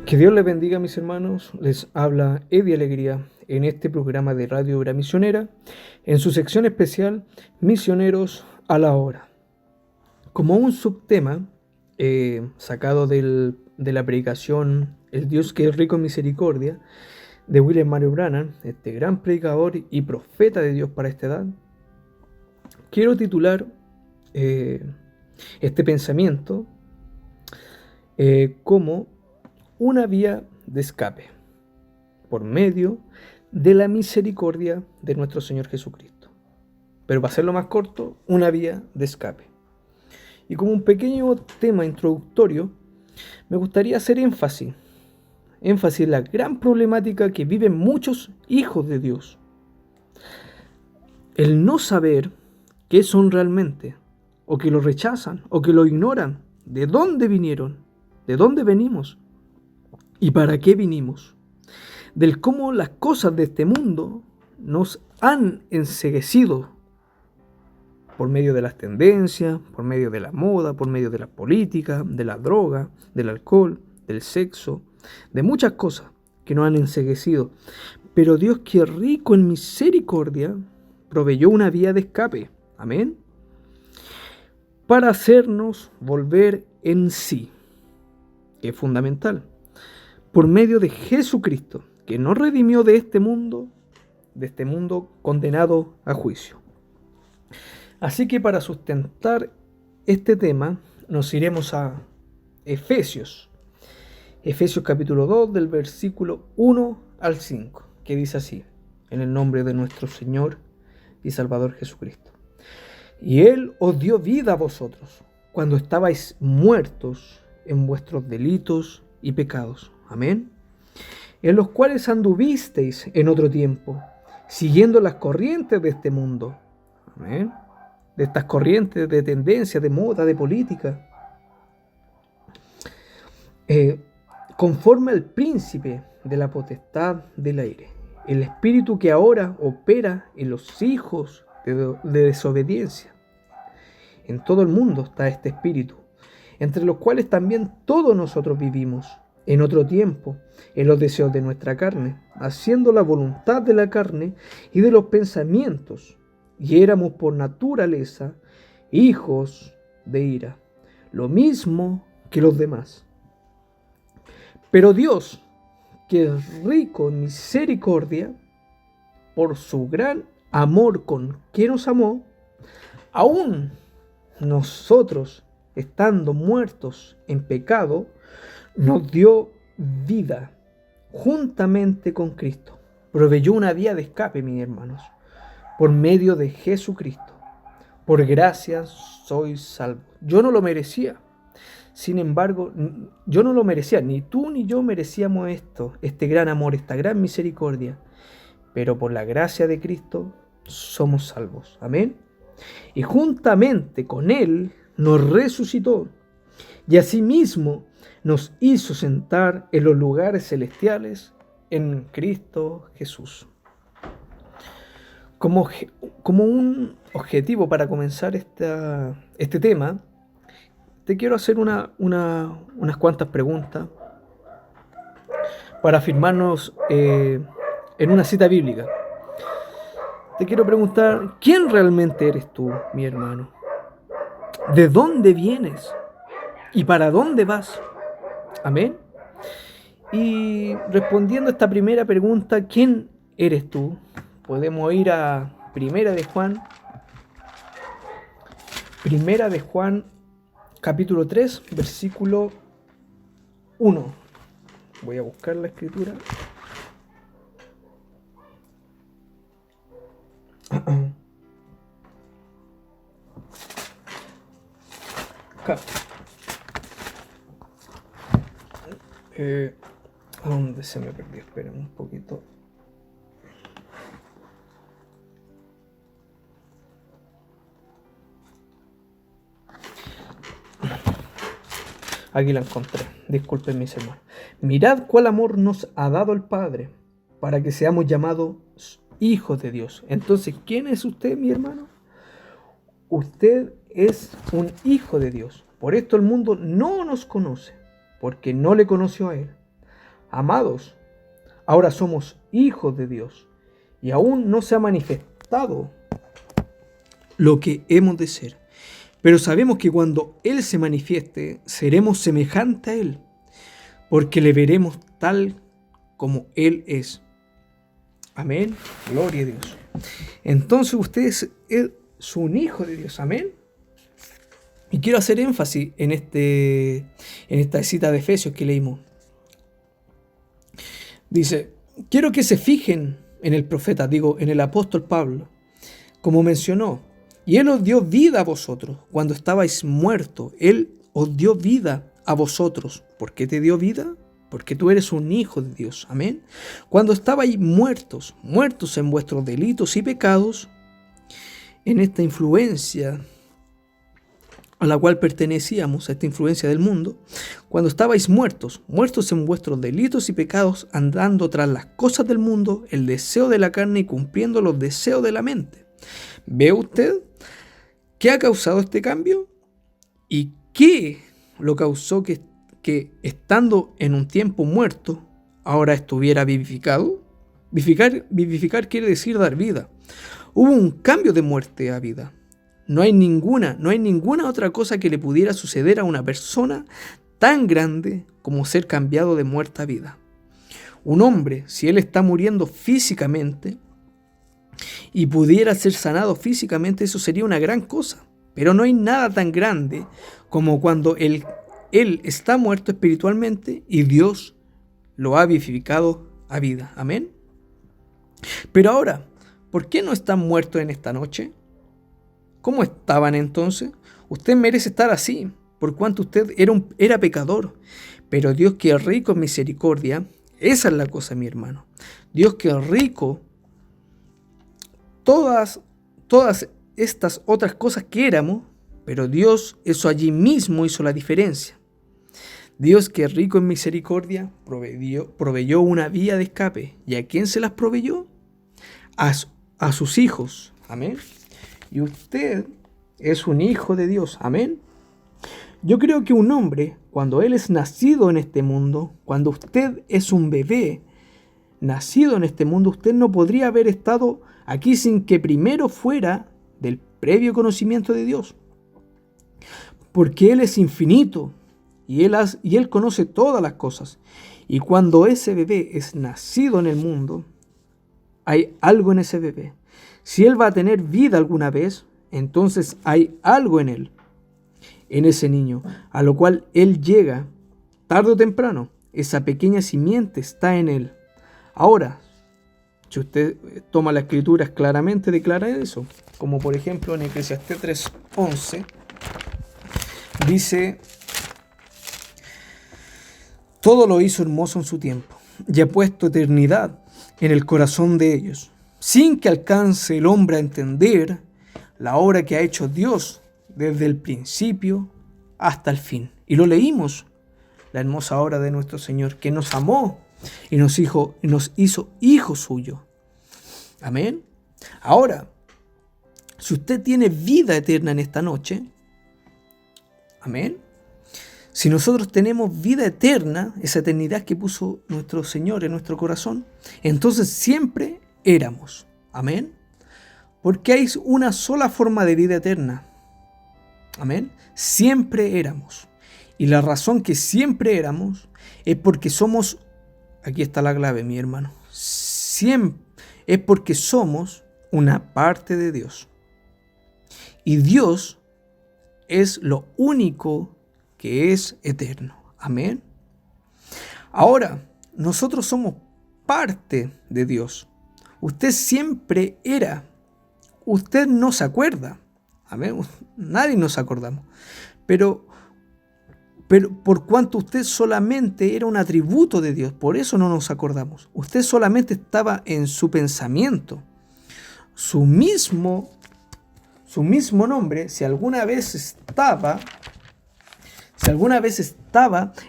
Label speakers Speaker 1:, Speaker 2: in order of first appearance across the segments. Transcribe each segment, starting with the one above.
Speaker 1: Que Dios les bendiga, mis hermanos. Les habla Eddie Alegría en este programa de Radio Obra Misionera, en su sección especial Misioneros a la Obra. Como un subtema sacado de la predicación El Dios que es rico en misericordia, de William Mario Branham, este gran predicador y profeta de Dios para esta edad, quiero titular este pensamiento como una vía de escape por medio de la misericordia de nuestro Señor Jesucristo. Pero para hacerlo más corto, una vía de escape. Y como un pequeño tema introductorio, me gustaría hacer énfasis en la gran problemática que viven muchos hijos de Dios. El no saber qué son realmente, o que lo rechazan, o que lo ignoran, de dónde vinieron, de dónde venimos, y para qué vinimos, del cómo las cosas de este mundo nos han enceguecido por medio de las tendencias, por medio de la moda, por medio de la política, de la droga, del alcohol, del sexo, de muchas cosas que nos han enceguecido. Pero Dios, que es rico en misericordia, proveyó una vía de escape, amén, para hacernos volver en sí, que es fundamental, por medio de Jesucristo, que nos redimió de este mundo condenado a juicio. Así que para sustentar este tema nos iremos a Efesios capítulo 2 del versículo 1 al 5, que dice así: en el nombre de nuestro Señor y Salvador Jesucristo. Y Él os dio vida a vosotros cuando estabais muertos en vuestros delitos y pecados. Amén. En los cuales anduvisteis en otro tiempo, siguiendo las corrientes de este mundo. Amén. De estas corrientes de tendencia, de moda, de política. Conforme al príncipe de la potestad del aire, el espíritu que ahora opera en los hijos de desobediencia. En todo el mundo está este espíritu, entre los cuales también todos nosotros vivimos en otro tiempo, en los deseos de nuestra carne, haciendo la voluntad de la carne y de los pensamientos, y éramos por naturaleza hijos de ira, lo mismo que los demás. Pero Dios, que es rico en misericordia, por su gran amor con que nos amó, aún nosotros, estando muertos en pecado, nos dio vida juntamente con Cristo. Proveyó una vía de escape, mis hermanos, por medio de Jesucristo. Por gracia sois salvos. Yo no lo merecía. Sin embargo, yo no lo merecía. Ni tú ni yo merecíamos esto, este gran amor, esta gran misericordia. Pero por la gracia de Cristo somos salvos. Amén. Y juntamente con Él nos resucitó. Y asimismo nos hizo sentar en los lugares celestiales en Cristo Jesús. Como un objetivo para comenzar este tema, te quiero hacer unas cuantas preguntas para afirmarnos en una cita bíblica. Te quiero preguntar, ¿quién realmente eres tú, mi hermano? ¿De dónde vienes? ¿Y para dónde vas? Amén. Y respondiendo a esta primera pregunta, ¿quién eres tú? Podemos ir a Primera de Juan capítulo 3, versículo 1. Voy a buscar la escritura. Acá. ¿A dónde se me perdió? Esperen un poquito. Aquí la encontré. Disculpen, mis hermanos. Mirad cuál amor nos ha dado el Padre para que seamos llamados hijos de Dios. Entonces, ¿quién es usted, mi hermano? Usted es un hijo de Dios. Por esto el mundo no nos conoce, porque no le conoció a Él. Amados, ahora somos hijos de Dios y aún no se ha manifestado lo que hemos de ser. Pero sabemos que cuando Él se manifieste, seremos semejantes a Él, porque le veremos tal como Él es. Amén. Gloria a Dios. Entonces usted es un hijo de Dios. Amén. Y quiero hacer énfasis en esta cita de Efesios que leímos. Dice, quiero que se fijen en el profeta, en el apóstol Pablo, como mencionó. Y Él os dio vida a vosotros cuando estabais muertos. Él os dio vida a vosotros. ¿Por qué te dio vida? Porque tú eres un hijo de Dios. Amén. Cuando estabais muertos en vuestros delitos y pecados, en esta influencia a la cual pertenecíamos, a esta influencia del mundo, cuando estabais muertos en vuestros delitos y pecados, andando tras las cosas del mundo, el deseo de la carne y cumpliendo los deseos de la mente. ¿Ve usted qué ha causado este cambio? ¿Y qué lo causó que estando en un tiempo muerto, ahora estuviera vivificado? Vivificar quiere decir dar vida. Hubo un cambio de muerte a vida. No hay ninguna otra cosa que le pudiera suceder a una persona tan grande como ser cambiado de muerte a vida. Un hombre, si él está muriendo físicamente y pudiera ser sanado físicamente, eso sería una gran cosa. Pero no hay nada tan grande como cuando él está muerto espiritualmente y Dios lo ha vivificado a vida. Amén. Pero ahora, ¿por qué no están muertos en esta noche? ¿Cómo estaban entonces? Usted merece estar así, por cuanto usted era pecador. Pero Dios, que es rico en misericordia, esa es la cosa, mi hermano. Dios, que es rico, todas estas otras cosas que éramos, pero Dios, eso allí mismo hizo la diferencia. Dios, que es rico en misericordia, proveyó una vía de escape. ¿Y a quién se las proveyó? A sus hijos. Amén. Y usted es un hijo de Dios. Amén. Yo creo que un hombre, cuando él es nacido en este mundo, cuando usted es un bebé nacido en este mundo, usted no podría haber estado aquí sin que primero fuera del previo conocimiento de Dios. Porque Él es infinito y Él conoce todas las cosas. Y cuando ese bebé es nacido en el mundo, hay algo en ese bebé. Si él va a tener vida alguna vez, entonces hay algo en él, en ese niño, a lo cual él llega tarde o temprano. Esa pequeña simiente está en él. Ahora, si usted toma las escrituras, claramente declara eso. Como por ejemplo en Eclesiastés 3:11, dice: todo lo hizo hermoso en su tiempo, y ha puesto eternidad en el corazón de ellos, sin que alcance el hombre a entender la obra que ha hecho Dios desde el principio hasta el fin. Y lo leímos, la hermosa obra de nuestro Señor, que nos amó y nos hizo hijos suyos. Amén. Ahora, si usted tiene vida eterna en esta noche, amén. Si nosotros tenemos vida eterna, esa eternidad que puso nuestro Señor en nuestro corazón, entonces siempre éramos. Amén. Porque hay una sola forma de vida eterna. Amén. Siempre éramos. Y la razón que siempre éramos es porque somos, aquí está la clave, mi hermano, siempre es porque somos una parte de Dios. Y Dios es lo único que es eterno. Amén. Ahora, nosotros somos parte de Dios. Usted siempre era. Usted no se acuerda. Amén. Nadie nos acordamos. Pero por cuanto usted solamente era un atributo de Dios, por eso no nos acordamos. Usted solamente estaba en su pensamiento. Su mismo nombre, si alguna vez estaba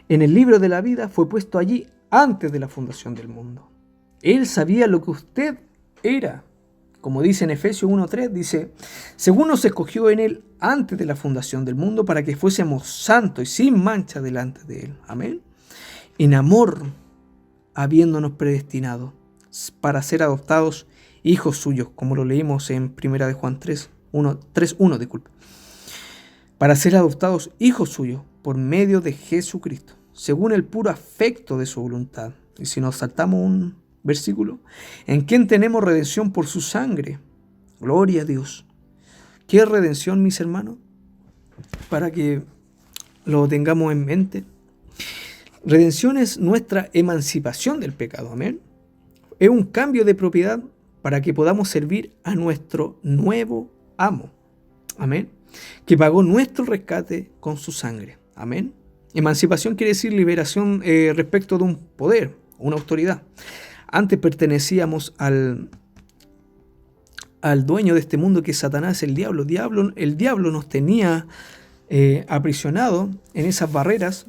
Speaker 1: en el libro de la vida, fue puesto allí antes de la fundación del mundo. Él sabía lo que usted era. Como dice en Efesios 1:3, dice: según nos escogió en Él antes de la fundación del mundo, para que fuésemos santos y sin mancha delante de Él. Amén. En amor, habiéndonos predestinado para ser adoptados hijos suyos, como lo leímos en 1 de Juan 3:1, disculpe. Para ser adoptados hijos suyos por medio de Jesucristo, según el puro afecto de su voluntad. Y si nos saltamos un versículo, en quien tenemos redención por su sangre. Gloria a Dios. ¿Qué es redención, mis hermanos? Para que lo tengamos en mente. Redención es nuestra emancipación del pecado. Amén. Es un cambio de propiedad para que podamos servir a nuestro nuevo amo. Amén. Que pagó nuestro rescate con su sangre. Amén. Emancipación quiere decir liberación respecto de un poder, una autoridad. Antes pertenecíamos al dueño de este mundo, que es Satanás, el diablo. El diablo nos tenía aprisionado en esas barreras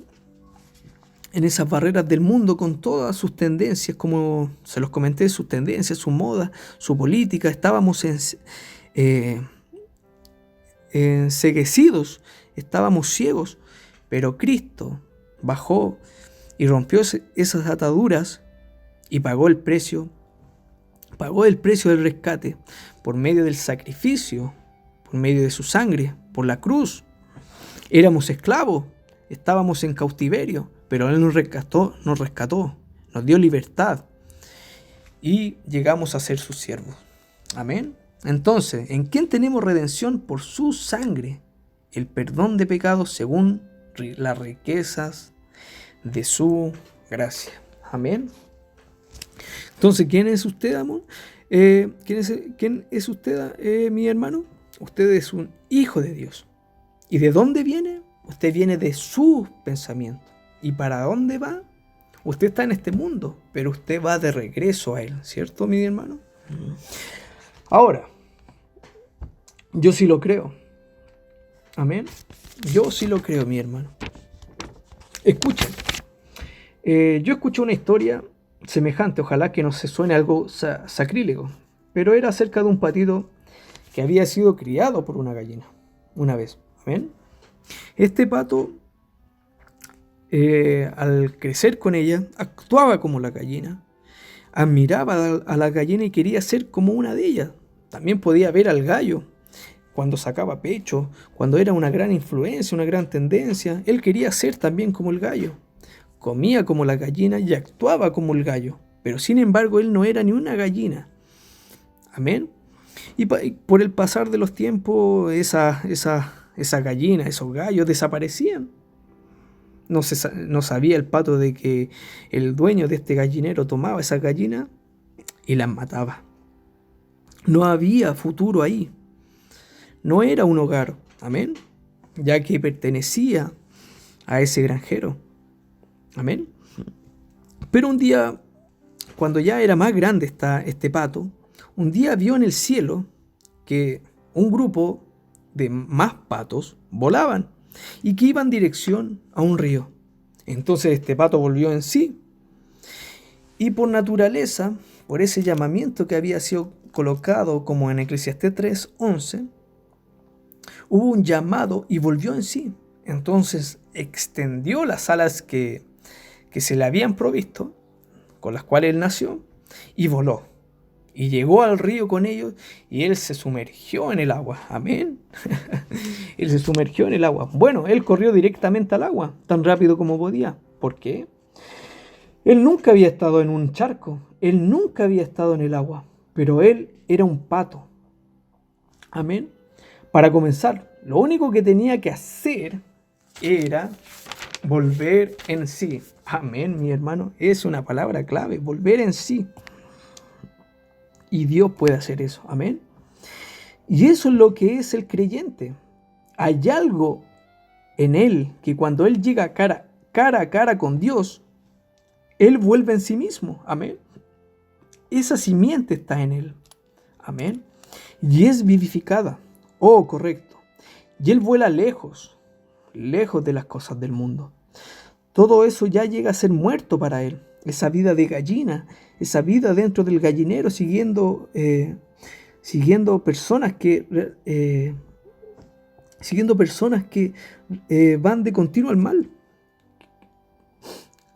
Speaker 1: del mundo, con todas sus tendencias, como se los comenté, sus tendencias, su moda, su política. Estábamos enceguecidos, estábamos ciegos, pero Cristo bajó y rompió esas ataduras y pagó el precio del rescate por medio del sacrificio, por medio de su sangre, por la cruz. Éramos esclavos, estábamos en cautiverio, pero Él nos rescató, nos dio libertad y llegamos a ser sus siervos. Amén. Entonces, ¿en quién tenemos redención? Por su sangre, el perdón de pecados según las riquezas de su gracia. Amén. Entonces, ¿quién es usted, amor? ¿Quién es usted, mi hermano? Usted es un hijo de Dios. ¿Y de dónde viene? Usted viene de sus pensamientos. ¿Y para dónde va? Usted está en este mundo, pero usted va de regreso a Él, ¿cierto, mi hermano? Ahora, yo sí lo creo. Amén. Yo sí lo creo, mi hermano. Escuchen. Yo escuché una historia semejante, ojalá que no se suene algo sacrílego, pero era acerca de un patito que había sido criado por una gallina una vez. Amén. Este pato, al crecer con ella, actuaba como la gallina, admiraba a la gallina y quería ser como una de ellas. También podía ver al gallo cuando sacaba pecho, cuando era una gran influencia, una gran tendencia. Él quería ser también como el gallo. Comía como la gallina y actuaba como el gallo, pero sin embargo él no era ni una gallina. Amén. Y por el pasar de los tiempos, esa gallina, esos gallos desaparecían. No sabía el pato de que el dueño de este gallinero tomaba esa gallina y las mataba. No había futuro ahí. No era un hogar, amén, ya que pertenecía a ese granjero. Amén. Pero un día, cuando ya era más grande este pato, un día vio en el cielo que un grupo de más patos volaban y que iban en dirección a un río. Entonces este pato volvió en sí y por naturaleza, por ese llamamiento que había sido colocado como en Eclesiastés 3:11, hubo un llamado y volvió en sí. Entonces extendió las alas que se le habían provisto, con las cuales él nació, y voló. Y llegó al río con ellos y él se sumergió en el agua. Amén. Él se sumergió en el agua. Bueno, él corrió directamente al agua, tan rápido como podía. ¿Por qué? Él nunca había estado en un charco. Él nunca había estado en el agua. Pero él era un pato. Amén. Para comenzar, lo único que tenía que hacer era volver en sí. Amén, mi hermano. Es una palabra clave, volver en sí. Y Dios puede hacer eso. Amén. Y eso es lo que es el creyente. Hay algo en él que cuando él llega cara a cara con Dios, él vuelve en sí mismo. Amén. Esa simiente está en él. Amén. Y es vivificada. Oh, correcto. Y él vuela lejos de las cosas del mundo. Todo eso ya llega a ser muerto para él. Esa vida de gallina, esa vida dentro del gallinero, siguiendo personas que van de continuo al mal.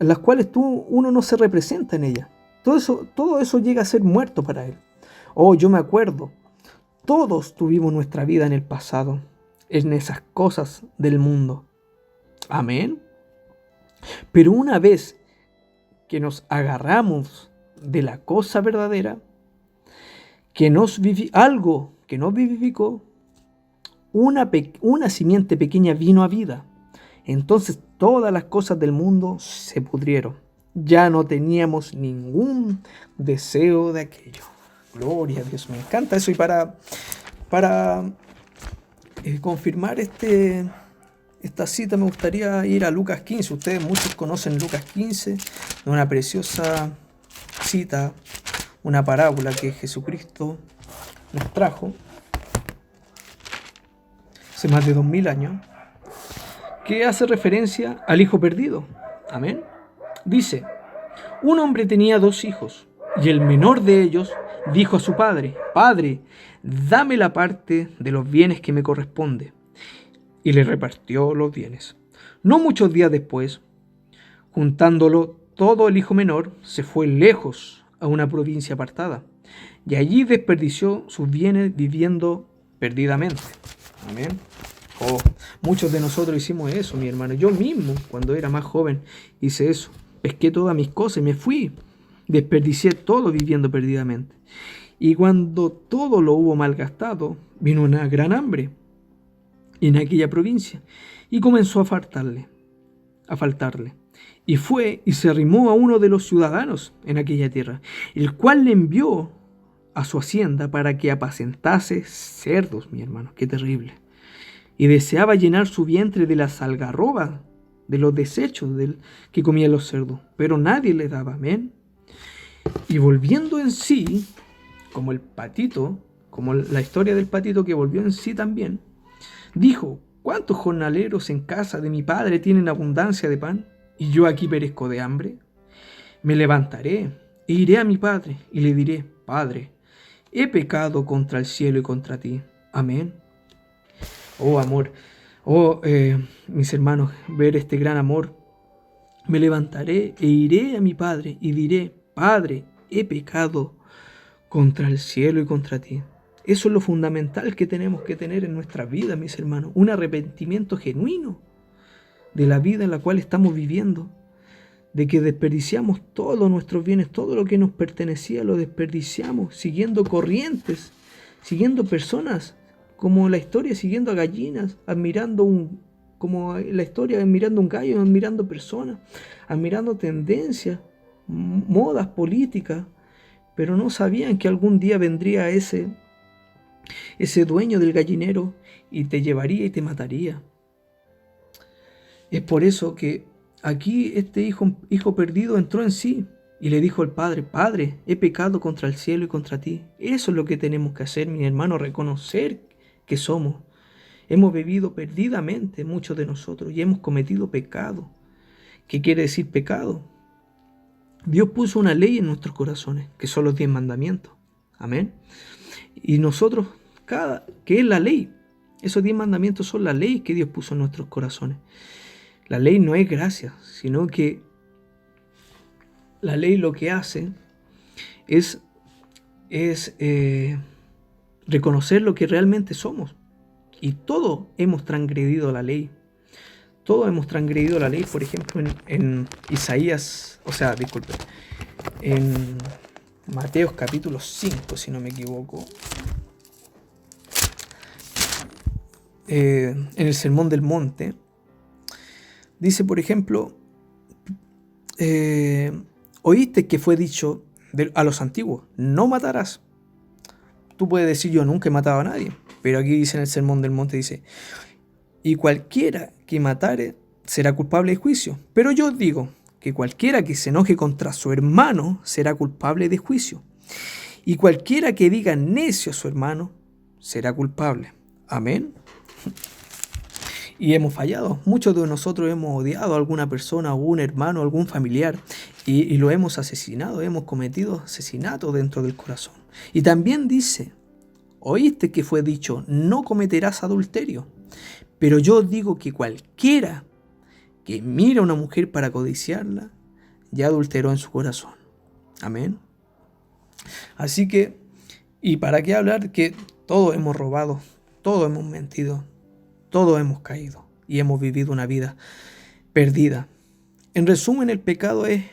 Speaker 1: en las cuales uno no se representa en ellas. Todo eso llega a ser muerto para él. Oh, yo me acuerdo, todos tuvimos nuestra vida en el pasado, en esas cosas del mundo. Amén. Pero una vez que nos agarramos de la cosa verdadera, algo que nos vivificó, una simiente pequeña vino a vida. Entonces todas las cosas del mundo se pudrieron. Ya no teníamos ningún deseo de aquello. Gloria a Dios, me encanta eso. Y para confirmar esta cita me gustaría ir a Lucas 15. Ustedes muchos conocen Lucas 15, una preciosa cita, una parábola que Jesucristo nos trajo hace más de 2000 años, que hace referencia al hijo perdido. Amén. Dice, un hombre tenía 2 hijos, y el menor de ellos dijo a su padre, Padre, dame la parte de los bienes que me corresponde. Y le repartió los bienes. No muchos días después, juntándolo todo, el hijo menor se fue lejos a una provincia apartada, y allí desperdició sus bienes viviendo perdidamente. Amén. Oh, muchos de nosotros hicimos eso, mi hermano. Yo mismo, cuando era más joven, hice eso. Pesqué todas mis cosas y me fui. Desperdicié todo viviendo perdidamente. Y cuando todo lo hubo malgastado, vino una gran hambre en aquella provincia y comenzó a faltarle. Y fue y se arrimó a uno de los ciudadanos en aquella tierra, el cual le envió a su hacienda para que apacentase cerdos, mi hermano. Qué terrible. Y deseaba llenar su vientre de las algarrobas, de los desechos que comían los cerdos, pero nadie le daba. Amén. Y volviendo en sí, como el patito, como la historia del patito que volvió en sí también, dijo, ¿cuántos jornaleros en casa de mi padre tienen abundancia de pan, y yo aquí perezco de hambre? Me levantaré e iré a mi padre, y le diré, Padre, he pecado contra el cielo y contra ti. Amén. Oh, amor, mis hermanos, ver este gran amor. Me levantaré e iré a mi padre y diré, Padre, he pecado contra el cielo y contra ti. Eso es lo fundamental que tenemos que tener en nuestra vida, mis hermanos. Un arrepentimiento genuino de la vida en la cual estamos viviendo. De que desperdiciamos todos nuestros bienes, todo lo que nos pertenecía lo desperdiciamos, siguiendo corrientes, siguiendo personas, como la historia, siguiendo a gallinas, como la historia, admirando un gallo, admirando personas, admirando tendencias, modas políticas, pero no sabían que algún día vendría ese dueño del gallinero y te llevaría y te mataría. Es por eso que aquí este hijo perdido entró en sí y le dijo al padre, Padre, he pecado contra el cielo y contra ti. Eso es lo que tenemos que hacer, mi hermano, reconocer que hemos vivido perdidamente muchos de nosotros y hemos cometido pecado. ¿Qué quiere decir pecado? Dios puso una ley en nuestros corazones, que son los 10 mandamientos. Amén. Y nosotros, que es la ley, esos 10 mandamientos son la ley que Dios puso en nuestros corazones. La ley no es gracia, sino que la ley lo que hace es reconocer lo que realmente somos. Y todos hemos transgredido la ley. Todos hemos transgredido la ley, por ejemplo, en Isaías, en Mateo capítulo 5, si no me equivoco. En el Sermón del Monte, dice, por ejemplo, oíste que fue dicho a los antiguos, no matarás. Tú puedes decir, yo nunca he matado a nadie, pero aquí dice en el Sermón del Monte, dice, y cualquiera que matare será culpable de juicio. Pero yo os digo que cualquiera que se enoje contra su hermano será culpable de juicio. Y cualquiera que diga necio a su hermano será culpable. Amén. Y hemos fallado. Muchos de nosotros hemos odiado a alguna persona, a un hermano, a algún familiar, y lo hemos asesinado, hemos cometido asesinato dentro del corazón. Y también dice, oíste que fue dicho, no cometerás adulterio. Pero yo digo que cualquiera que mira a una mujer para codiciarla, ya adulteró en su corazón. Amén. Así que, ¿y para qué hablar que todos hemos robado, todos hemos mentido, todos hemos caído y hemos vivido una vida perdida? En resumen, el pecado es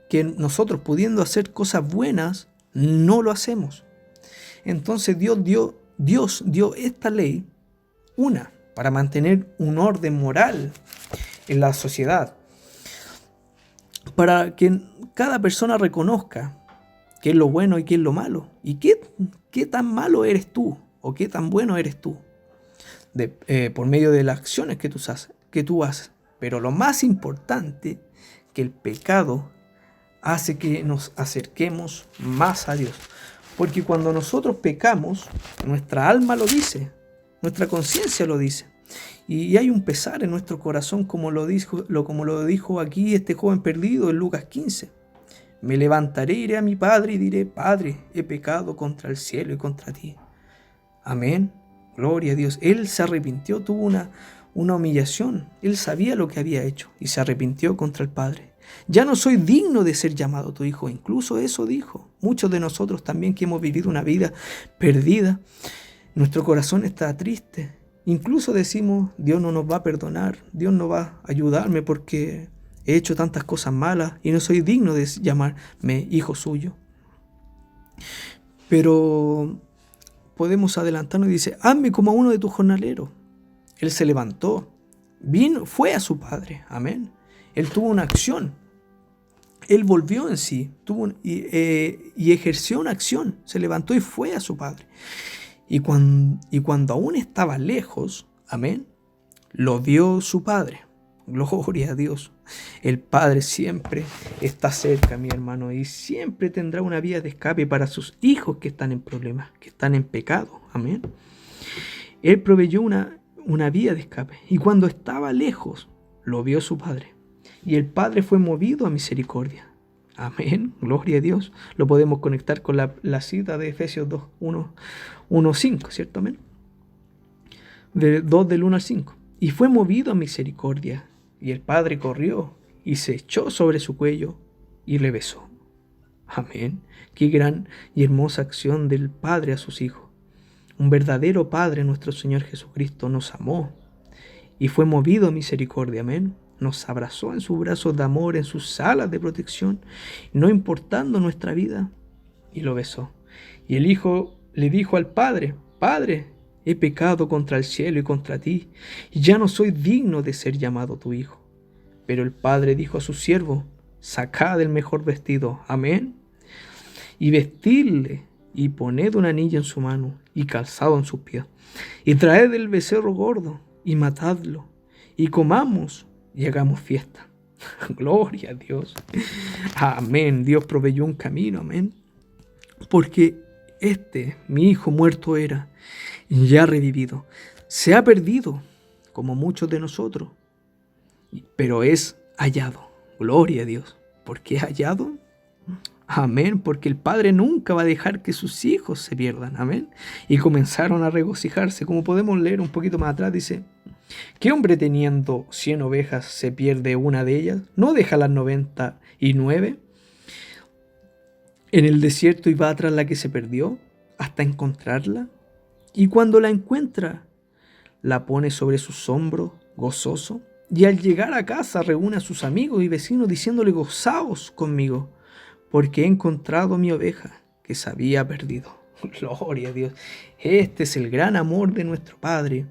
Speaker 1: que nosotros, pudiendo hacer cosas buenas, no lo hacemos. Entonces Dios dio esta ley, para mantener un orden moral en la sociedad, para que cada persona reconozca qué es lo bueno y qué es lo malo, y qué tan malo eres tú o qué tan bueno eres tú, por medio de las acciones que tú haces. Pero lo más importante, que el pecado hace que nos acerquemos más a Dios. Porque cuando nosotros pecamos, nuestra alma lo dice, nuestra conciencia lo dice. Y hay un pesar en nuestro corazón, como lo dijo aquí este joven perdido en Lucas 15. Me levantaré, iré a mi padre y diré: Padre, he pecado contra el cielo y contra ti. Amén. Gloria a Dios. Él se arrepintió, tuvo una humillación. Él sabía lo que había hecho y se arrepintió contra el Padre. Ya no soy digno de ser llamado tu hijo. Incluso eso dijo. Muchos de nosotros también, que hemos vivido una vida perdida, nuestro corazón está triste. Incluso decimos: Dios no nos va a perdonar, Dios no va a ayudarme porque he hecho tantas cosas malas y no soy digno de llamarme hijo suyo. Pero podemos adelantarnos y dice: hazme como a uno de tus jornaleros. Él se levantó, fue a su padre. Amén. Él tuvo una acción. Él volvió en sí, y ejerció una acción. Se levantó y fue a su padre. Y cuando aún estaba lejos, amén, lo vio su padre. Gloria a Dios. El Padre siempre está cerca, mi hermano, y siempre tendrá una vía de escape para sus hijos que están en problemas, que están en pecado. Amén. Él proveyó una vía de escape. Y cuando estaba lejos, lo vio su Padre. Y el Padre fue movido a misericordia. Amén. Gloria a Dios. Lo podemos conectar con la cita de Efesios 2, 1, 5, ¿cierto? Amén. 2 del 1 al 5. Y fue movido a misericordia. Y el Padre corrió y se echó sobre su cuello y le besó. Amén. Qué gran y hermosa acción del Padre a sus hijos. Un verdadero Padre, nuestro Señor Jesucristo, nos amó y fue movido a misericordia. Amén. Nos abrazó en sus brazos de amor, en sus alas de protección, no importando nuestra vida, y lo besó. Y el Hijo le dijo al Padre: Padre, he pecado contra el cielo y contra ti, y ya no soy digno de ser llamado tu hijo. Pero el Padre dijo a su siervo: sacad el mejor vestido, amén, y vestidle, y poned un anillo en su mano, y calzado en sus pies, y traed el becerro gordo, y matadlo, y comamos, y hagamos fiesta. Gloria a Dios. Amén. Dios proveyó un camino, amén. Porque mi hijo muerto era, ya revivido. Se ha perdido, como muchos de nosotros, pero es hallado. Gloria a Dios. ¿Por qué es hallado? Amén. Porque el Padre nunca va a dejar que sus hijos se pierdan. Amén. Y comenzaron a regocijarse. Como podemos leer un poquito más atrás, dice: ¿qué hombre teniendo 100 ovejas se pierde una de ellas? ¿No deja las 99 en el desierto y va tras la que se perdió hasta encontrarla? Y cuando la encuentra, la pone sobre sus hombros, gozoso, y al llegar a casa reúne a sus amigos y vecinos diciéndole: gozaos conmigo, porque he encontrado mi oveja que se había perdido. Gloria a Dios. Este es el gran amor de nuestro Padre,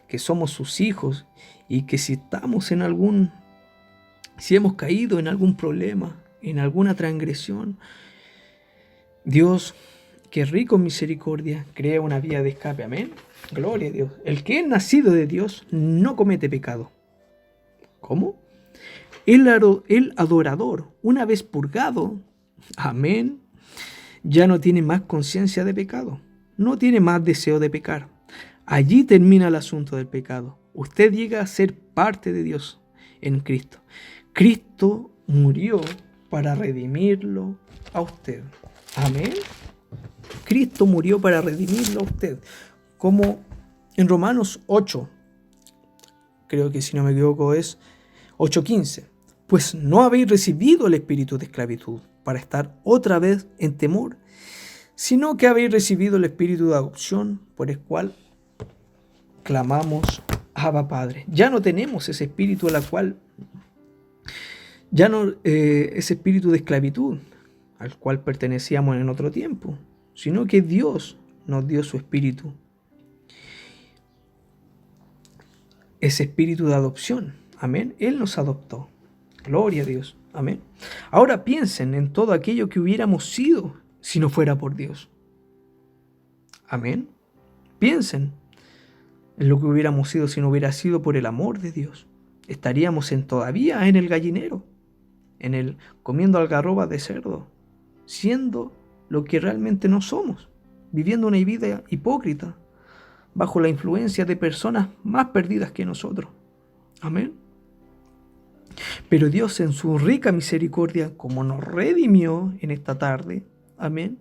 Speaker 1: que somos sus hijos, y que si hemos caído en algún problema, en alguna transgresión, Dios, que es rico en misericordia, crea una vía de escape. Amén. Gloria a Dios. El que es nacido de Dios no comete pecado. ¿Cómo? El adorador, una vez purgado, amén, ya no tiene más conciencia de pecado, no tiene más deseo de pecar. Allí termina el asunto del pecado. Usted llega a ser parte de Dios en Cristo. Cristo murió para redimirlo a usted. Amén. Cristo murió para redimirlo a usted. Como en Romanos 8, creo que si no me equivoco es 8:15. Pues no habéis recibido el espíritu de esclavitud para estar otra vez en temor, sino que habéis recibido el espíritu de adopción por el cual clamamos, Abba Padre. Ya no tenemos ese espíritu ese espíritu de esclavitud al cual pertenecíamos en otro tiempo, sino que Dios nos dio su espíritu, ese espíritu de adopción. Amén. Él nos adoptó. Gloria a Dios. Amén. Ahora piensen en todo aquello que hubiéramos sido si no fuera por Dios. Amén. Piensen en lo que hubiéramos sido si no hubiera sido por el amor de Dios. Estaríamos todavía en el gallinero, comiendo algarrobas de cerdo, siendo lo que realmente no somos, viviendo una vida hipócrita, bajo la influencia de personas más perdidas que nosotros. Amén. Pero Dios, en su rica misericordia, como nos redimió en esta tarde, amén,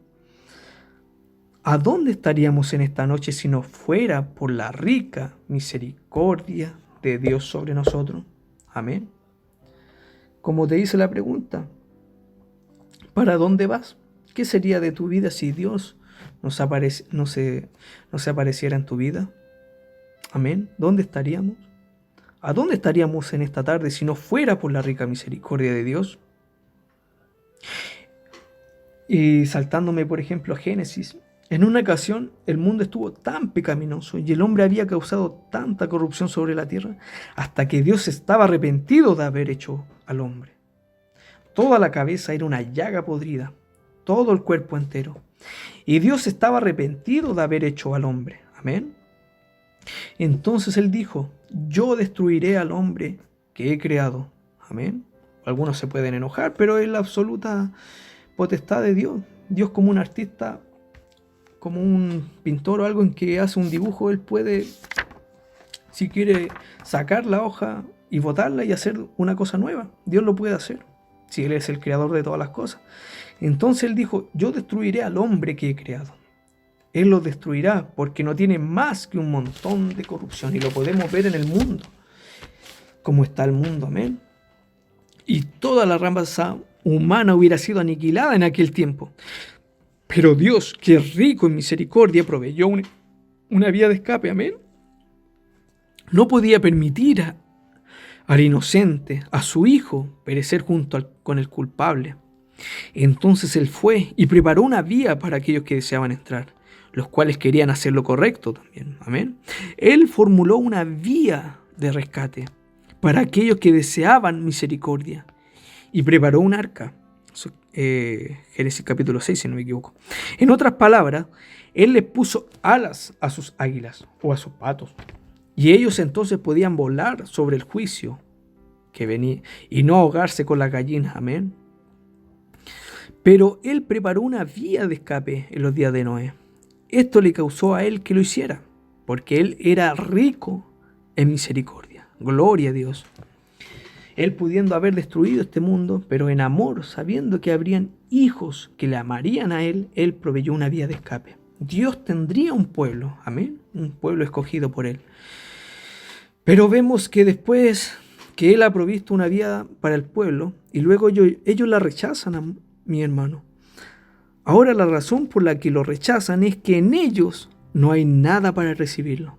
Speaker 1: ¿a dónde estaríamos en esta noche si no fuera por la rica misericordia de Dios sobre nosotros? Amén. Como te dice la pregunta, ¿para dónde vas? ¿Qué sería de tu vida si Dios no se apareciera en tu vida? Amén. ¿Dónde estaríamos? ¿A dónde estaríamos en esta tarde si no fuera por la rica misericordia de Dios? Y saltándome, por ejemplo, a Génesis, en una ocasión el mundo estuvo tan pecaminoso y el hombre había causado tanta corrupción sobre la tierra hasta que Dios estaba arrepentido de haber hecho al hombre. Toda la cabeza era una llaga podrida, todo el cuerpo entero. Y Dios estaba arrepentido de haber hecho al hombre. Amén. Entonces Él dijo, yo destruiré al hombre que he creado. Amén. Algunos se pueden enojar, pero es la absoluta potestad de Dios. Dios, como un artista, como un pintor o algo en que hace un dibujo, Él puede, si quiere, sacar la hoja y botarla y hacer una cosa nueva. Dios lo puede hacer, si Él es el creador de todas las cosas. Entonces Él dijo, yo destruiré al hombre que he creado. Él lo destruirá porque no tiene más que un montón de corrupción. Y lo podemos ver en el mundo, como está el mundo, amén. Y toda la raza humana hubiera sido aniquilada en aquel tiempo. Pero Dios, que es rico en misericordia, proveyó una vía de escape, amén. No podía permitir al inocente, a su hijo, perecer con el culpable. Entonces Él fue y preparó una vía para aquellos que deseaban entrar, los cuales querían hacer lo correcto también. Amén. Él formuló una vía de rescate para aquellos que deseaban misericordia y preparó un arca. Génesis capítulo 6, si no me equivoco. En otras palabras, Él les puso alas a sus águilas o a sus patos, y ellos entonces podían volar sobre el juicio que venía y no ahogarse con las gallinas. Amén. Pero Él preparó una vía de escape en los días de Noé. Esto le causó a Él que lo hiciera, porque Él era rico en misericordia. Gloria a Dios. Él pudiendo haber destruido este mundo, pero en amor, sabiendo que habrían hijos que le amarían a Él, Él proveyó una vía de escape. Dios tendría un pueblo, amén, un pueblo escogido por Él. Pero vemos que después que Él ha provisto una vía para el pueblo, y luego ellos la rechazan, mi hermano. Ahora la razón por la que lo rechazan es que en ellos no hay nada para recibirlo.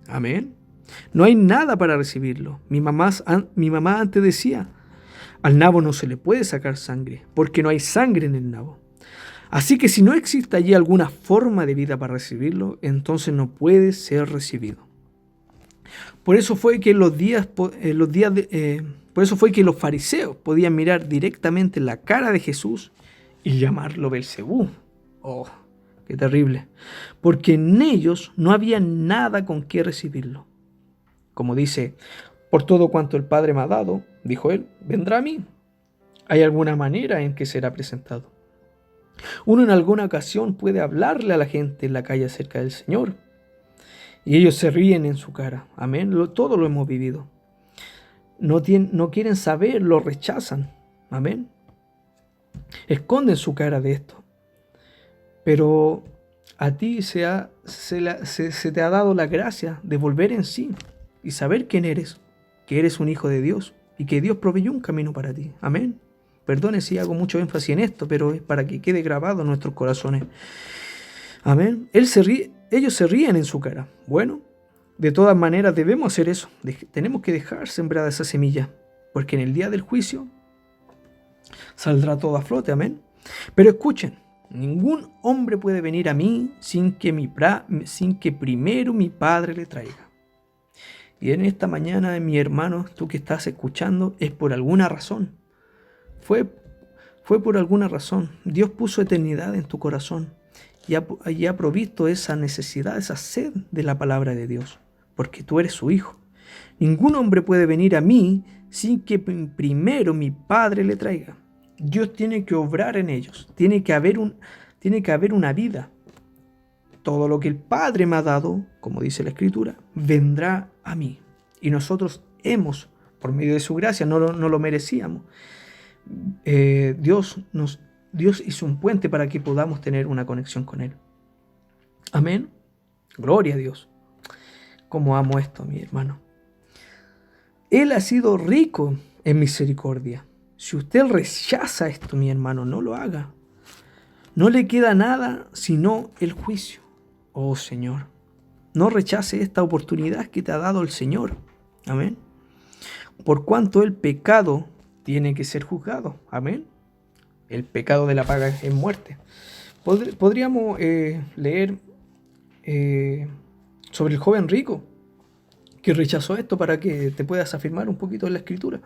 Speaker 1: Amén. No hay nada para recibirlo. Mi mamá antes decía, al nabo no se le puede sacar sangre, porque no hay sangre en el nabo. Así que si no existe allí alguna forma de vida para recibirlo, entonces no puede ser recibido. Por eso fue que los fariseos podían mirar directamente en la cara de Jesús y llamarlo Belcebú. Oh, qué terrible. Porque en ellos no había nada con qué recibirlo. Como dice, por todo cuanto el Padre me ha dado, dijo Él, vendrá a mí. ¿Hay alguna manera en que será presentado? Uno en alguna ocasión puede hablarle a la gente en la calle acerca del Señor, y ellos se ríen en su cara. Amén. Todo lo hemos vivido. No quieren saber, lo rechazan. Amén. Esconden su cara de esto. Pero a ti se te ha dado la gracia de volver en sí y saber quién eres, que eres un hijo de Dios y que Dios proveyó un camino para ti. Amén. Perdone si hago mucho énfasis en esto, pero es para que quede grabado en nuestros corazones. Amén. Ellos se ríen en su cara. Bueno, de todas maneras debemos hacer eso. Tenemos que dejar sembrada esa semilla, porque en el día del juicio saldrá todo a flote. Amén. Pero escuchen, ningún hombre puede venir a mí sin que primero mi Padre le traiga. Y en esta mañana, mi hermano, tú que estás escuchando, es por alguna razón. Fue por alguna razón. Dios puso eternidad en tu corazón y ha provisto esa necesidad, esa sed de la palabra de Dios, porque tú eres su hijo. Ningún hombre puede venir a mí sin que primero mi Padre le traiga. Dios tiene que obrar en ellos. Tiene que haber una vida. Todo lo que el Padre me ha dado, como dice la Escritura, vendrá a mí. Y nosotros por medio de su gracia, no lo merecíamos. Dios hizo un puente para que podamos tener una conexión con Él. Amén. Gloria a Dios. Cómo amo esto, mi hermano. Él ha sido rico en misericordia. Si usted rechaza esto, mi hermano, no lo haga. No le queda nada sino el juicio. Oh Señor, no rechace esta oportunidad que te ha dado el Señor. Amén. Por cuanto el pecado tiene que ser juzgado. Amén. El pecado de la paga es muerte. Podríamos leer sobre el joven rico que rechazó esto para que te puedas afirmar un poquito en la Escritura.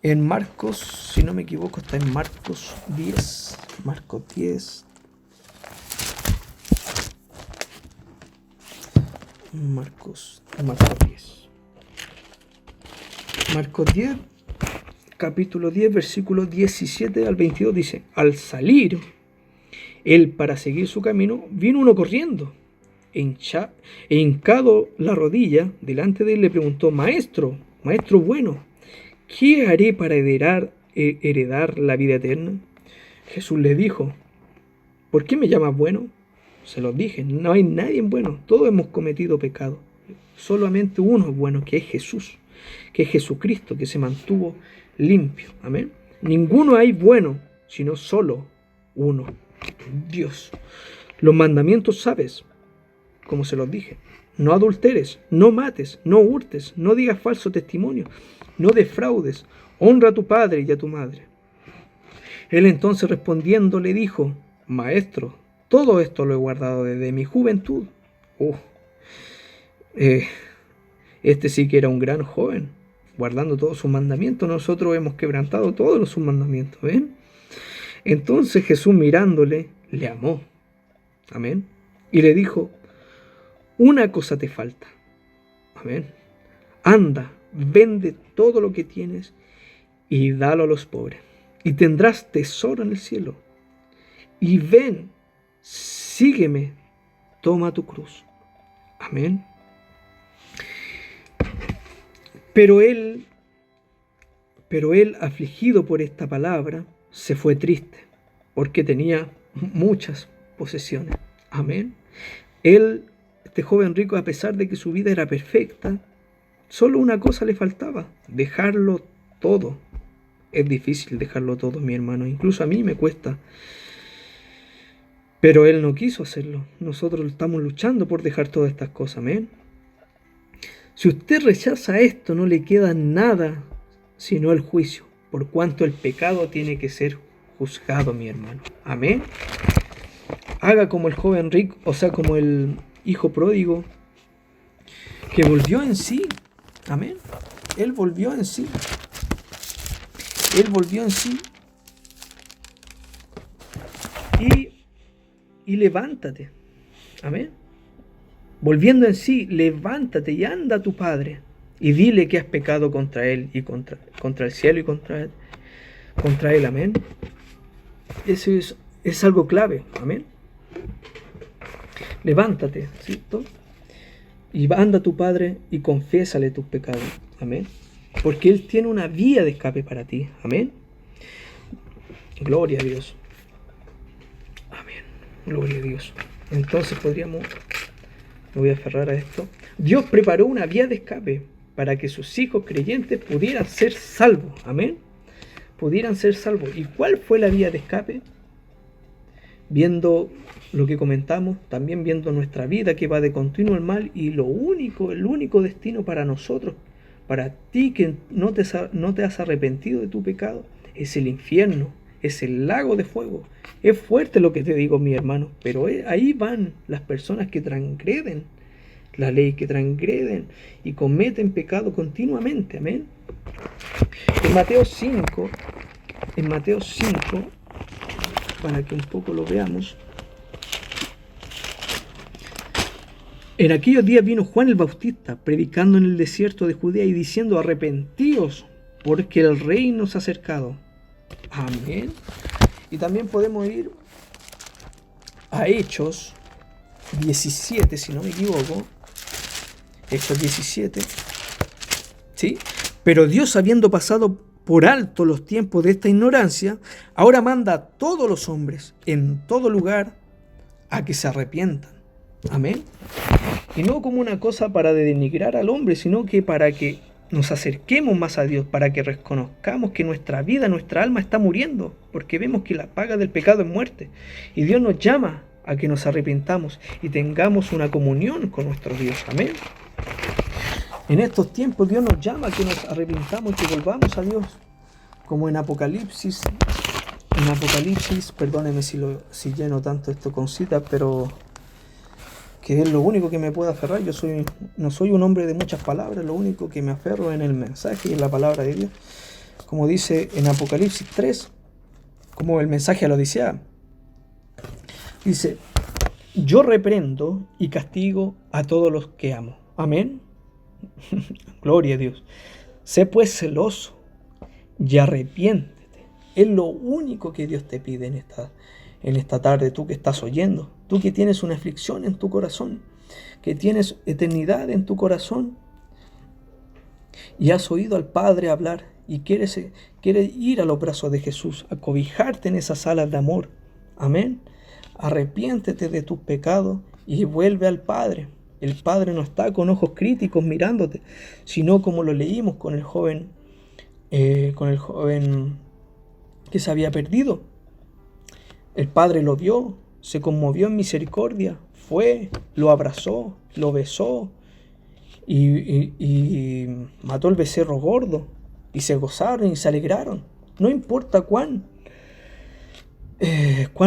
Speaker 1: En Marcos, si no me equivoco, está en Marcos 10. Marcos 10. Marcos 10. Marcos 10, capítulo 10, versículos 17 al 22 dice: al salir él para seguir su camino, vino uno corriendo, hincado la rodilla delante de él, le preguntó: maestro bueno, ¿qué haré para heredar la vida eterna? Jesús le dijo: ¿por qué me llamas bueno? Se los dije, no hay nadie bueno, todos hemos cometido pecado. Solamente uno es bueno, que es Jesús, que es Jesucristo, que se mantuvo limpio. Amén. Ninguno hay bueno, sino solo uno, Dios. Los mandamientos sabes, como se los dije: no adulteres, no mates, no hurtes, no digas falso testimonio, no defraudes, honra a tu padre y a tu madre. Él entonces respondiendo le dijo: maestro, todo esto lo he guardado desde mi juventud. Este sí que era un gran joven, guardando todos sus mandamientos. Nosotros hemos quebrantado todos sus mandamientos. ¿Ven? Entonces Jesús, mirándole, le amó. Amén. Y le dijo: una cosa te falta. Amén. Anda, vende todo lo que tienes y dalo a los pobres, y tendrás tesoro en el cielo. Y ven, sígueme, toma tu cruz. Amén. Pero él, afligido por esta palabra, se fue triste, porque tenía muchas posesiones. Amén. Este joven rico, a pesar de que su vida era perfecta, solo una cosa le faltaba: dejarlo todo. Es difícil dejarlo todo, mi hermano. Incluso a mí me cuesta. Pero él no quiso hacerlo. Nosotros estamos luchando por dejar todas estas cosas. Amén. Si usted rechaza esto, no le queda nada sino el juicio, por cuanto el pecado tiene que ser juzgado, mi hermano. Amén. Haga como el joven rico, o sea, como el hijo pródigo, que volvió en sí. Amén. Él volvió en sí. Él volvió en sí. Y levántate. Amén. Volviendo en sí, levántate y anda a tu padre y dile que has pecado contra él y contra el cielo y contra él. Amén. Eso es algo clave. Amén. Levántate, ¿cierto? Y anda a tu padre y confiésale tus pecados. Amén. Porque él tiene una vía de escape para ti. Amén. Gloria a Dios. Amén. Gloria a Dios. Entonces me voy a aferrar a esto. Dios preparó una vía de escape para que sus hijos creyentes pudieran ser salvos. Amén. Pudieran ser salvos. ¿Y cuál fue la vía de escape? Viendo lo que comentamos, también viendo nuestra vida que va de continuo al mal, y el único destino para nosotros, para ti que no te has arrepentido de tu pecado, es el infierno, es el lago de fuego. Es fuerte lo que te digo, mi hermano, pero ahí van las personas que transgreden la ley, que transgreden y cometen pecado continuamente. Amén. En Mateo 5, para que un poco lo veamos. En aquellos días vino Juan el Bautista, predicando en el desierto de Judea y diciendo: arrepentíos, porque el reino se ha acercado. Amén. Y también podemos ir a Hechos 17, si no me equivoco. Hechos 17. ¿Sí? Pero Dios, habiendo pasado por alto los tiempos de esta ignorancia, ahora manda a todos los hombres en todo lugar a que se arrepientan. Amén. Y no como una cosa para denigrar al hombre, sino que para que nos acerquemos más a Dios, para que reconozcamos que nuestra vida, nuestra alma está muriendo, porque vemos que la paga del pecado es muerte. Y Dios nos llama a que nos arrepentamos y tengamos una comunión con nuestro Dios. Amén. En estos tiempos Dios nos llama a que nos arrepintamos y que volvamos a Dios. Como en Apocalipsis, perdónenme si lleno tanto esto con citas, pero que es lo único que me puede aferrar. Yo no soy un hombre de muchas palabras, lo único que me aferro en el mensaje y en la palabra de Dios. Como dice en Apocalipsis 3, como el mensaje a la Odisea, dice: yo reprendo y castigo a todos los que amo. Amén. Gloria a Dios. Sé pues celoso y arrepiéntete. Es lo único que Dios te pide en esta tarde, tú que estás oyendo, tú que tienes una aflicción en tu corazón, que tienes eternidad en tu corazón y has oído al Padre hablar y quieres ir a los brazos de Jesús, a cobijarte en esas alas de amor. Amén. Arrepiéntete de tus pecados y vuelve al Padre. El Padre no está con ojos críticos mirándote, sino como lo leímos con el joven que se había perdido. El Padre lo vio, se conmovió en misericordia, fue, lo abrazó, lo besó y mató el becerro gordo, y se gozaron y se alegraron. No importa cuán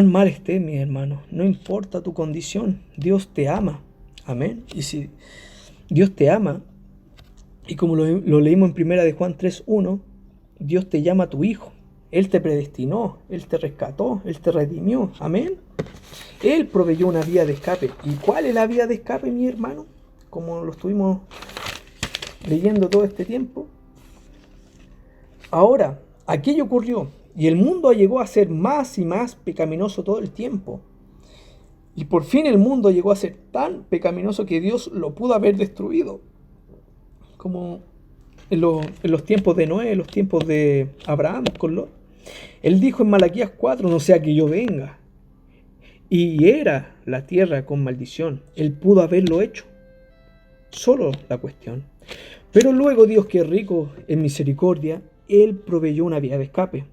Speaker 1: mal estés, mi hermano, no importa tu condición, Dios te ama. Amén. Y si Dios te ama, y como lo leímos en 1 de Juan 3:1, Dios te llama a tu hijo. Él te predestinó, Él te rescató, Él te redimió. Amén. Él proveyó una vía de escape. ¿Y cuál es la vía de escape, mi hermano? Como lo estuvimos leyendo todo este tiempo. Ahora, aquello ocurrió, y el mundo llegó a ser más y más pecaminoso todo el tiempo. Y por fin el mundo llegó a ser tan pecaminoso que Dios lo pudo haber destruido. Como en los tiempos de Noé, en los tiempos de Abraham con Lot. Él dijo en Malaquías 4, no sea que yo venga y hiera la tierra con maldición. Él pudo haberlo hecho. Solo la cuestión. Pero luego Dios, que es rico en misericordia, Él proveyó una vía de escape.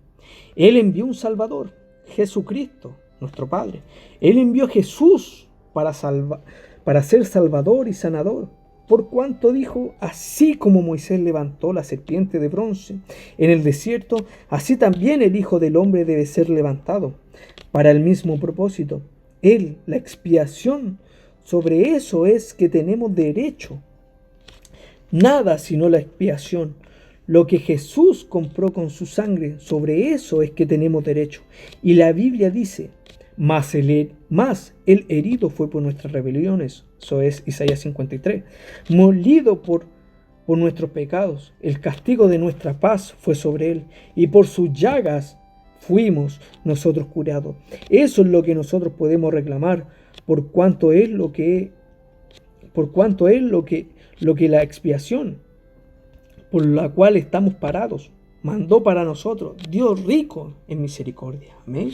Speaker 1: Él envió un Salvador, Jesucristo, nuestro Padre. Él envió a Jesús para ser Salvador y sanador. Por cuanto dijo: así como Moisés levantó la serpiente de bronce en el desierto, así también el Hijo del Hombre debe ser levantado. Para el mismo propósito, Él, la expiación, sobre eso es que tenemos derecho. Nada sino la expiación. Lo que Jesús compró con su sangre, sobre eso es que tenemos derecho. Y la Biblia dice: más el herido fue por nuestras rebeliones. Eso es Isaías 53. Molido por nuestros pecados. El castigo de nuestra paz fue sobre él, y por sus llagas fuimos nosotros curados. Eso es lo que nosotros podemos reclamar, por cuanto es lo que la expiación por la cual estamos parados mandó para nosotros, Dios rico en misericordia. Amén.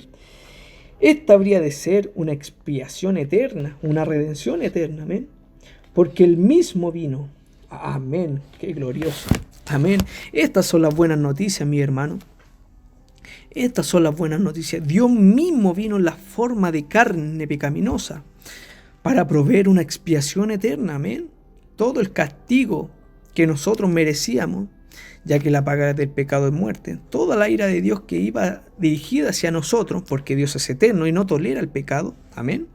Speaker 1: Esta habría de ser una expiación eterna, una redención eterna. Amén. Porque Él mismo vino Amén. Qué glorioso. Amén. Estas son las buenas noticias, mi hermano. Estas son las buenas noticias. Dios mismo vino en la forma de carne pecaminosa para proveer una expiación eterna. Amén. Todo el castigo que nosotros merecíamos, ya que la paga del pecado es muerte, toda la ira de Dios que iba dirigida hacia nosotros, porque Dios es eterno y no tolera el pecado. Amén.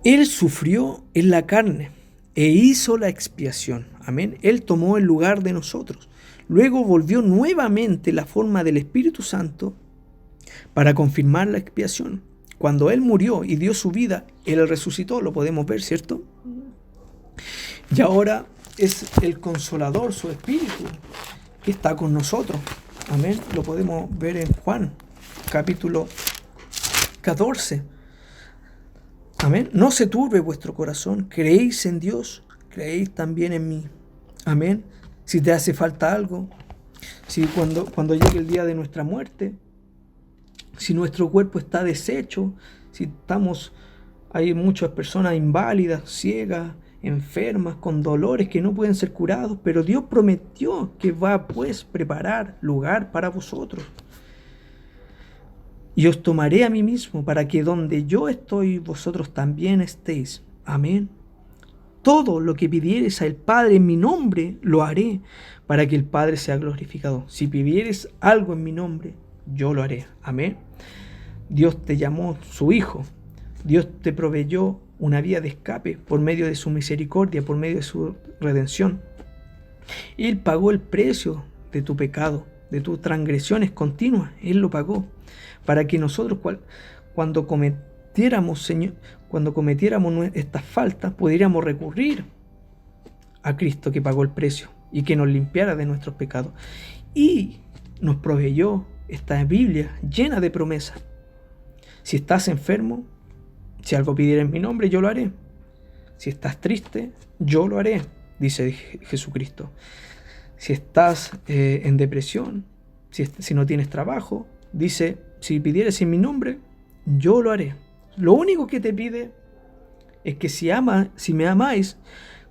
Speaker 1: Él sufrió en la carne e hizo la expiación. Amén. Él tomó el lugar de nosotros. Luego volvió nuevamente la forma del Espíritu Santo para confirmar la expiación. Cuando Él murió y dio su vida, Él resucitó, lo podemos ver, ¿cierto? Y ahora es el Consolador, su Espíritu, que está con nosotros. Amén. Lo podemos ver en Juan, capítulo 14. Amén. No se turbe vuestro corazón. Creéis en Dios, creéis también en mí. Amén. Si te hace falta algo, si cuando llegue el día de nuestra muerte, si nuestro cuerpo está deshecho, si hay muchas personas inválidas, ciegas, enfermas, con dolores que no pueden ser curados, pero Dios prometió que va pues preparar lugar para vosotros. Y os tomaré a mí mismo para que donde yo estoy, vosotros también estéis. Amén. Todo lo que pidieres al Padre en mi nombre, lo haré para que el Padre sea glorificado. Si pidieres algo en mi nombre, yo lo haré. Amén. Dios te llamó su Hijo. Dios te proveyó una vía de escape por medio de su misericordia, por medio de su redención. Él pagó el precio de tu pecado, de tus transgresiones continuas. Él lo pagó para que nosotros cuando cometiéramos estas faltas, pudiéramos recurrir a Cristo que pagó el precio y que nos limpiara de nuestros pecados. Y nos proveyó esta Biblia llena de promesas. Si estás enfermo, si algo pidieras en mi nombre, yo lo haré. Si estás triste, yo lo haré, dice Jesucristo. Si estás en depresión, si no tienes trabajo, dice, si pidieres en mi nombre, yo lo haré. Lo único que te pide es que si me amáis,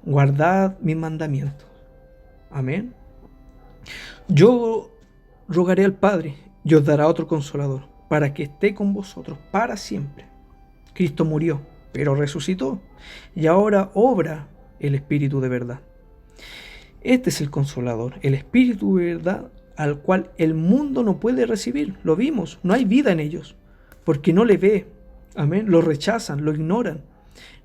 Speaker 1: guardad mis mandamientos. Amén. Yo rogaré al Padre y os dará otro consolador, para que esté con vosotros para siempre. Cristo murió, pero resucitó, y ahora obra el Espíritu de verdad. Este es el Consolador, el Espíritu de verdad, al cual el mundo no puede recibir. Lo vimos, no hay vida en ellos, porque no le ve. Amén. Lo rechazan, lo ignoran,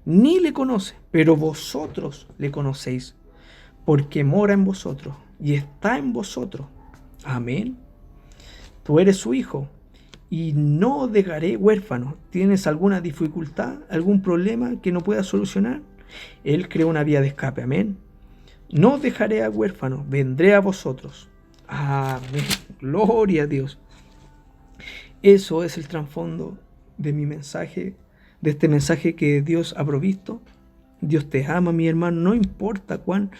Speaker 1: ni le conoce, pero vosotros le conocéis, porque mora en vosotros y está en vosotros. Amén. Tú eres su hijo y no dejaré huérfano. ¿Tienes alguna dificultad, algún problema que no puedas solucionar? Él creó una vía de escape. Amén. No dejaré a huérfano, vendré a vosotros. Amén. Gloria a Dios. Eso es el trasfondo de mi mensaje, de este mensaje que Dios ha provisto. Dios te ama, mi hermano, no importa cuán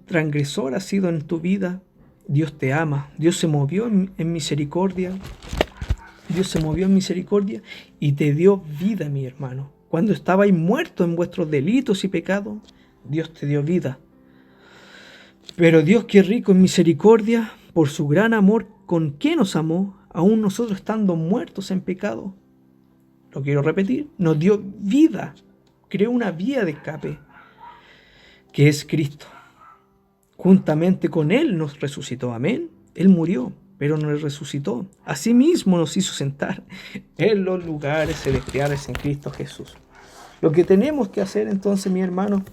Speaker 1: transgresor has sido en tu vida, Dios te ama. Dios se movió en misericordia. Dios se movió en misericordia y te dio vida, mi hermano. Cuando estabais muertos en vuestros delitos y pecados, Dios te dio vida. Pero Dios, que es rico en misericordia, por su gran amor con que nos amó, aún nosotros estando muertos en pecado, lo quiero repetir, nos dio vida, creó una vía de escape, que es Cristo. Juntamente con Él nos resucitó, amén. Él murió, pero nos resucitó. Asimismo nos hizo sentar en los lugares celestiales en Cristo Jesús. Lo que tenemos que hacer entonces, mi hermano,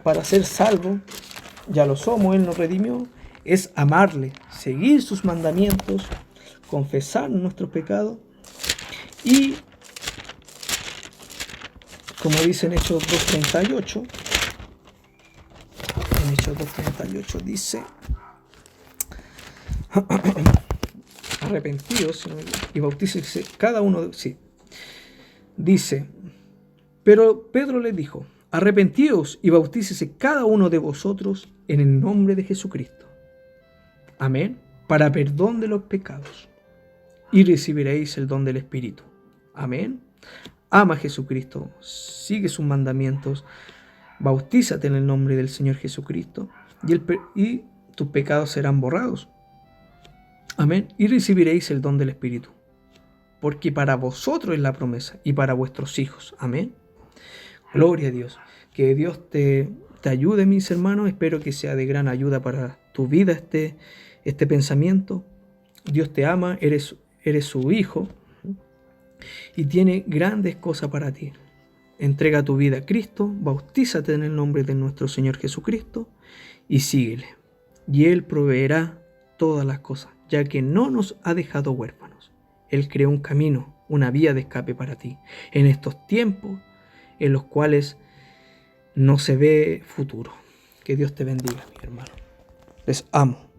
Speaker 1: para ser salvos, ya lo somos, Él nos redimió, es amarle, seguir sus mandamientos, confesar nuestros pecados y, como dice en Hechos 2:38, en Hechos 2:38 dice, arrepentidos y bautícense cada uno, sí, dice, pero Pedro les dijo, arrepentíos y bautícese cada uno de vosotros en el nombre de Jesucristo. Amén. Para perdón de los pecados. Y recibiréis el don del Espíritu. Amén. ama a Jesucristo, sigue sus mandamientos, bautízate en el nombre del Señor Jesucristo y tus pecados serán borrados. Amén. Y recibiréis el don del Espíritu, porque para vosotros es la promesa y para vuestros hijos. Amén. Gloria a Dios. Que Dios te ayude, mis hermanos. Espero que sea de gran ayuda para tu vida este pensamiento. Dios te ama, eres su hijo y tiene grandes cosas para ti. Entrega tu vida a Cristo, bautízate en el nombre de nuestro Señor Jesucristo y síguele. Y Él proveerá todas las cosas, ya que no nos ha dejado huérfanos. Él creó un camino, una vía de escape para ti, en estos tiempos en los cuales no se ve futuro. Que Dios te bendiga, mi hermano. Les amo.